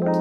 Hi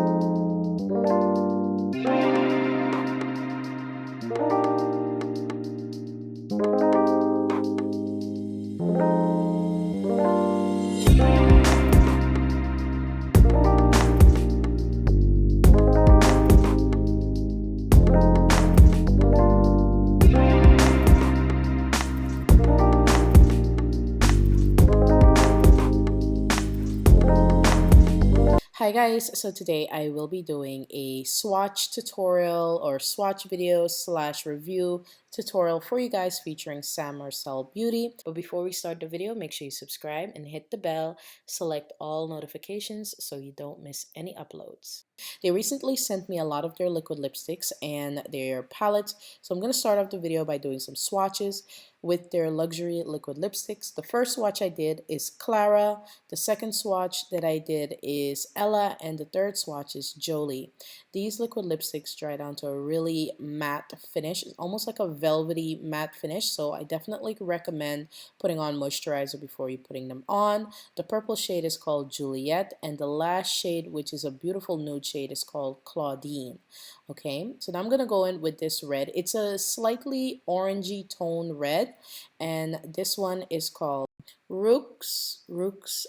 guys, so today I will be doing a swatch tutorial or swatch video slash review tutorial for you guys featuring Sam Marcel Beauty. But before we start the video, make sure you subscribe and hit the bell, select all notifications so you don't miss any uploads. They recently sent me a lot of their liquid lipsticks and their palettes, so I'm going to start off the video by doing some swatches with their luxury liquid lipsticks. The first swatch I did is Clara, the second swatch that I did is Ella, and the third swatch is Jolie. These liquid lipsticks dry down to a really matte finish. It's almost like a velvety matte finish, so I definitely recommend putting on moisturizer before you putting them on. The purple shade is called Juliet, and the last shade, which is a beautiful nude shade, is called Claudine. Okay, so now I'm going to go in with this red. It's a slightly orangey tone red, and this one is called Rooks,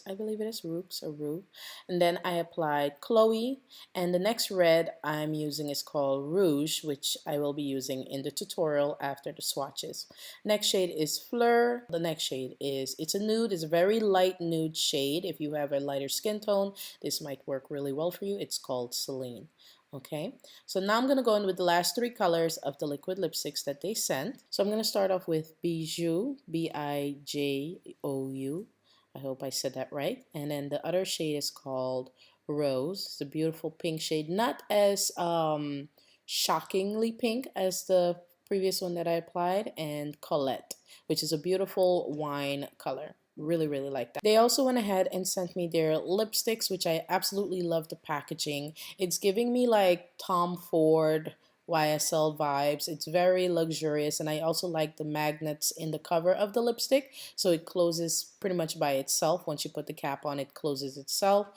I believe it is Rooks or Rue. And then I applied Chloe, and the next red I'm using is called Rouge, which I will be using in the tutorial after the swatches. Next shade is Fleur. The next shade is, it's a nude, it's a very light nude shade. If you have a lighter skin tone, this might work really well for you. It's called Celine. Okay, so now I'm going to go in with the last three colors of the liquid lipsticks that they sent. So I'm going to start off with Bijou, Bijou. I hope I said that right. And then the other shade is called Rose. It's a beautiful pink shade, not as shockingly pink as the previous one that I applied. And Colette, which is a beautiful wine color. Really like that. They also went ahead and sent me their lipsticks, which I absolutely love the packaging. It's giving me like Tom Ford YSL vibes. It's very luxurious, and I also like the magnets in the cover of the lipstick, so it closes pretty much by itself. Once you put the cap on, it closes itself.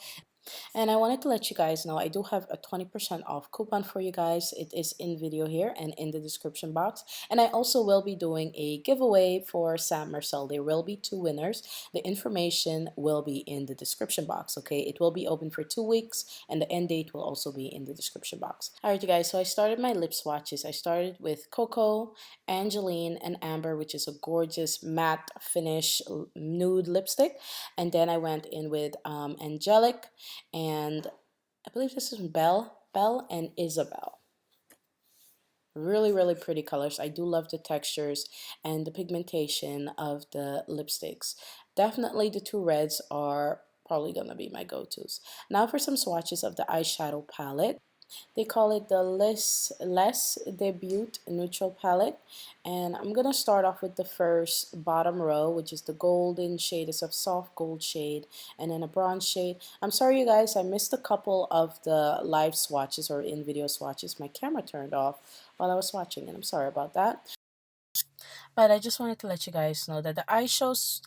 And I wanted to let you guys know I do have a 20% off coupon for you guys. It is in video here and in the description box. And I also will be doing a giveaway for Sam Marcel. There will be two winners. The information will be in the description box, okay? It will be open for 2 weeks, and the end date will also be in the description box. Alright, you guys, so I started my lip swatches. I started with Coco, Angeline, and Amber, which is a gorgeous matte finish nude lipstick. And then I went in with Angelic, and I believe this is Belle and Isabel. Really pretty colors. I do love the textures and the pigmentation of the lipsticks. Definitely the two reds are probably gonna be my go-tos. Now for some swatches of the eyeshadow palette. They call it the Les Debut Neutral Palette. And I'm going to start off with the first bottom row, which is the golden shade. It's a soft gold shade, and then a bronze shade. I'm sorry, you guys, I missed a couple of the live swatches or in-video swatches. My camera turned off while I was watching, and I'm sorry about that. But I just wanted to let you guys know that the eyeshadows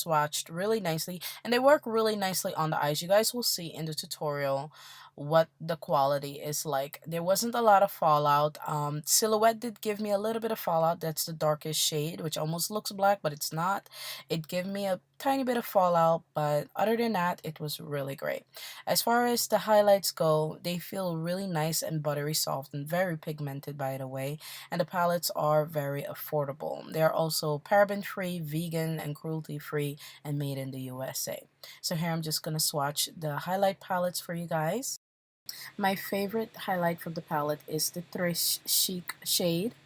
swatched really nicely, and they work really nicely on the eyes. You guys will see in the tutorial what the quality is like. There wasn't a lot of fallout. Silhouette did give me a little bit of fallout. That's the darkest shade, which almost looks black, but it's not. It gave me a tiny bit of fallout, but other than that, it was really great. As far as the highlights go, they feel really nice and buttery soft and very pigmented, by the way, and the palettes are very affordable. They are also paraben-free, vegan, and cruelty-free, and made in the USA. So here I'm just going to swatch the highlight palettes for you guys. My favorite highlight from the palette is the Trish Chic shade.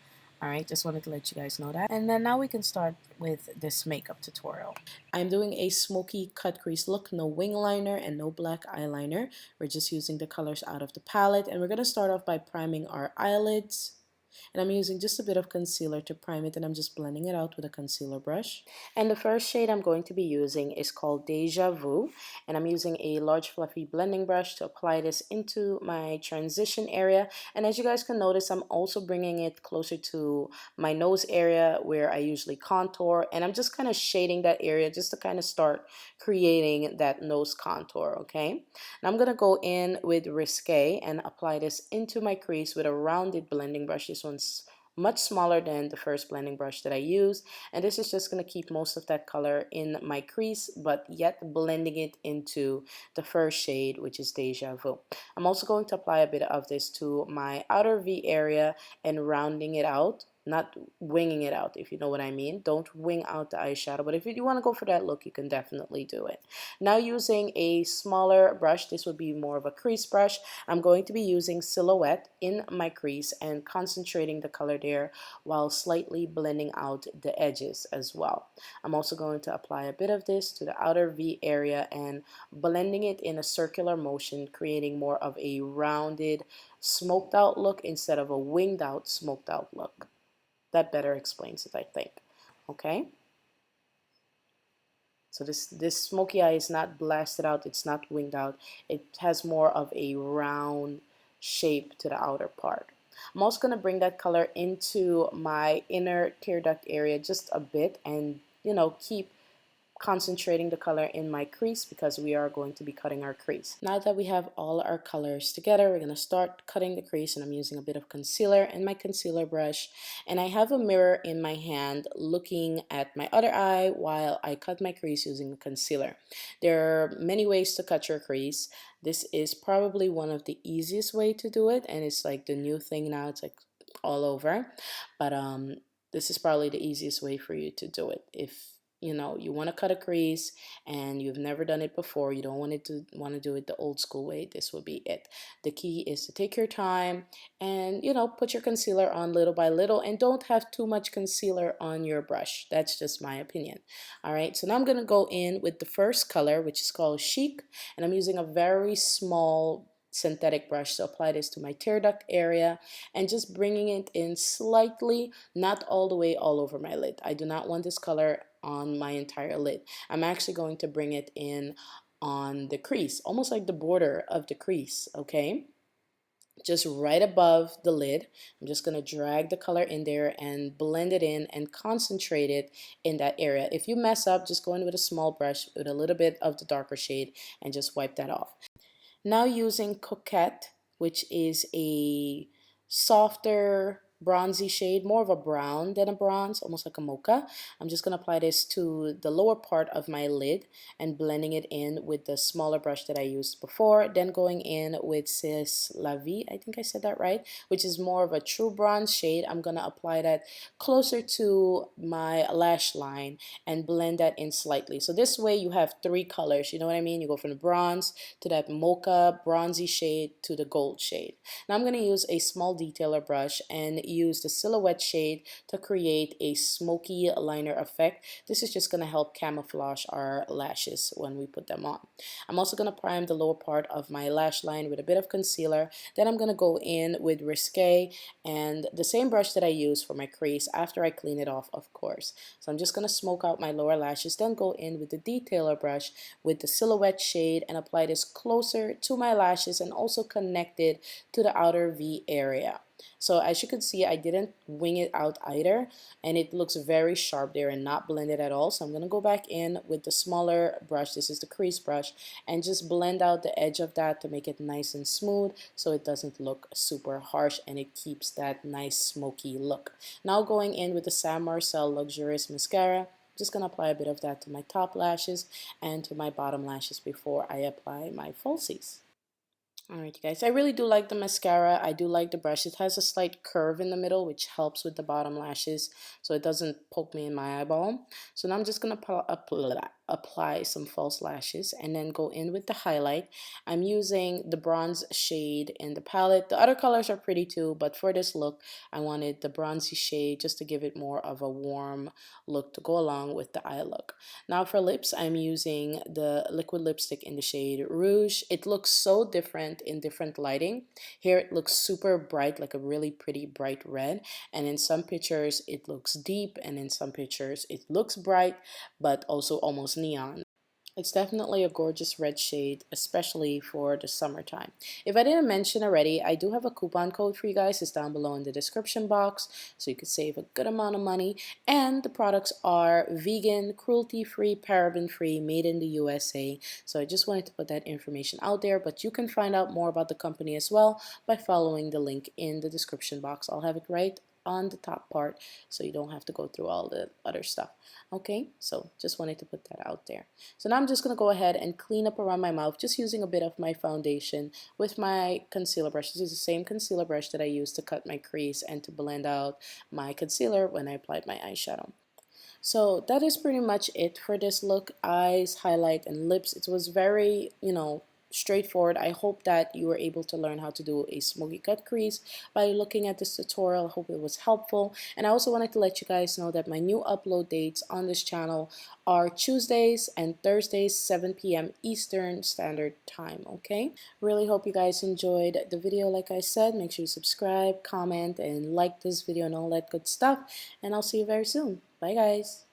Alright, just wanted to let you guys know that. And then now we can start with this makeup tutorial. I'm doing a smoky cut crease look, no wing liner and no black eyeliner. We're just using the colors out of the palette, and we're going to start off by priming our eyelids. And I'm using just a bit of concealer to prime it, and I'm just blending it out with a concealer brush. And the first shade I'm going to be using is called Deja Vu, and I'm using a large fluffy blending brush to apply this into my transition area. And as you guys can notice, I'm also bringing it closer to my nose area where I usually contour, and I'm just kind of shading that area just to kind of start creating that nose contour. Okay, now I'm gonna go in with Risque and apply this into my crease with a rounded blending brush. This one's much smaller than the first blending brush that I used, and this is just going to keep most of that color in my crease, but yet blending it into the first shade, which is Deja Vu. I'm also going to apply a bit of this to my outer V area and rounding it out, not winging it out, if you know what I mean. Don't wing out the eyeshadow, but if you want to go for that look, you can definitely do it. Now using a smaller brush, this would be more of a crease brush, I'm going to be using Silhouette in my crease and concentrating the color there while slightly blending out the edges as well. I'm also going to apply a bit of this to the outer V area and blending it in a circular motion, creating more of a rounded, smoked out look instead of a winged out, smoked out look. That better explains it, I think. Okay. So this smoky eye is not blasted out, it's not winged out. It has more of a round shape to the outer part. I'm also going to bring that color into my inner tear duct area just a bit and, keep concentrating the color in my crease because we are going to be cutting our crease. Now that we have all our colors together, we're going to start cutting the crease, and I'm using a bit of concealer in my concealer brush, and I have a mirror in my hand looking at my other eye while I cut my crease using the concealer. There are many ways to cut your crease. This is probably one of the easiest way to do it, and it's like the new thing now. It's like all over, but this is probably the easiest way for you to do it. If you want to cut a crease and you've never done it before, you don't want to do it the old school way, this will be it. The key is to take your time and put your concealer on little by little, and don't have too much concealer on your brush. That's just my opinion. All right, so now I'm going to go in with the first color, which is called Chic, and I'm using a very small synthetic brush to apply this to my tear duct area and just bringing it in slightly, not all the way all over my lid. I do not want this color on my entire lid. I'm actually going to bring it in on the crease, almost like the border of the crease, okay? Just right above the lid. I'm just going to drag the color in there and blend it in and concentrate it in that area. If you mess up, just go in with a small brush with a little bit of the darker shade and just wipe that off. Now using Coquette, which is a softer bronzy shade, more of a brown than a bronze, almost like a mocha. I'm just going to apply this to the lower part of my lid and blending it in with the smaller brush that I used before. Then going in with C'est La Vie, I think I said that right, which is more of a true bronze shade. I'm going to apply that closer to my lash line and blend that in slightly. So this way you have three colors, you know what I mean? You go from the bronze to that mocha bronzy shade to the gold shade. Now I'm going to use a small detailer brush and use the Silhouette shade to create a smoky liner effect. This is just going to help camouflage our lashes when we put them on. I'm also going to prime the lower part of my lash line with a bit of concealer. Then I'm going to go in with Risque and the same brush that I use for my crease after I clean it off, of course. So I'm just going to smoke out my lower lashes, then go in with the detailer brush with the Silhouette shade and apply this closer to my lashes and also connected to the outer V area. So as you can see, I didn't wing it out either, and it looks very sharp there and not blended at all. So I'm going to go back in with the smaller brush, this is the crease brush, and just blend out the edge of that to make it nice and smooth so it doesn't look super harsh and it keeps that nice smoky look. Now going in with the Sam Marcel Luxurious Mascara, just going to apply a bit of that to my top lashes and to my bottom lashes before I apply my falsies. Alright you guys, I really do like the mascara. I do like the brush. It has a slight curve in the middle which helps with the bottom lashes so it doesn't poke me in my eyeball. So now I'm just going to apply some false lashes and then go in with the highlight. I'm using the bronze shade in the palette. The other colors are pretty too, but for this look I wanted the bronzy shade just to give it more of a warm look to go along with the eye look. Now for lips, I'm using the liquid lipstick in the shade Rouge. It looks so different different in different lighting. Here it looks super bright, like a really pretty bright red, and in some pictures it looks deep, and in some pictures it looks bright but also almost neon. It's definitely a gorgeous red shade, especially for the summertime. If I didn't mention already, I do have a coupon code for you guys. It's down below in the description box, so you could save a good amount of money. And the products are vegan, cruelty-free, paraben-free, made in the USA. So I just wanted to put that information out there, but you can find out more about the company as well by following the link in the description box. I'll have it right on the top part so you don't have to go through all the other stuff. Okay, so just wanted to put that out there. So now I'm just going to go ahead and clean up around my mouth, just using a bit of my foundation with my concealer brush. This is the same concealer brush that I used to cut my crease and to blend out my concealer when I applied my eyeshadow. So that is pretty much it for this look. Eyes, highlight, and lips. It was very, straightforward. I hope that you were able to learn how to do a smoky cut crease by looking at this tutorial. I hope it was helpful. And I also wanted to let you guys know that my new upload dates on this channel are Tuesdays and Thursdays, 7 p.m. Eastern Standard Time, okay? Really hope you guys enjoyed the video. Like I said, make sure you subscribe, comment, and like this video and all that good stuff. And I'll see you very soon. Bye, guys.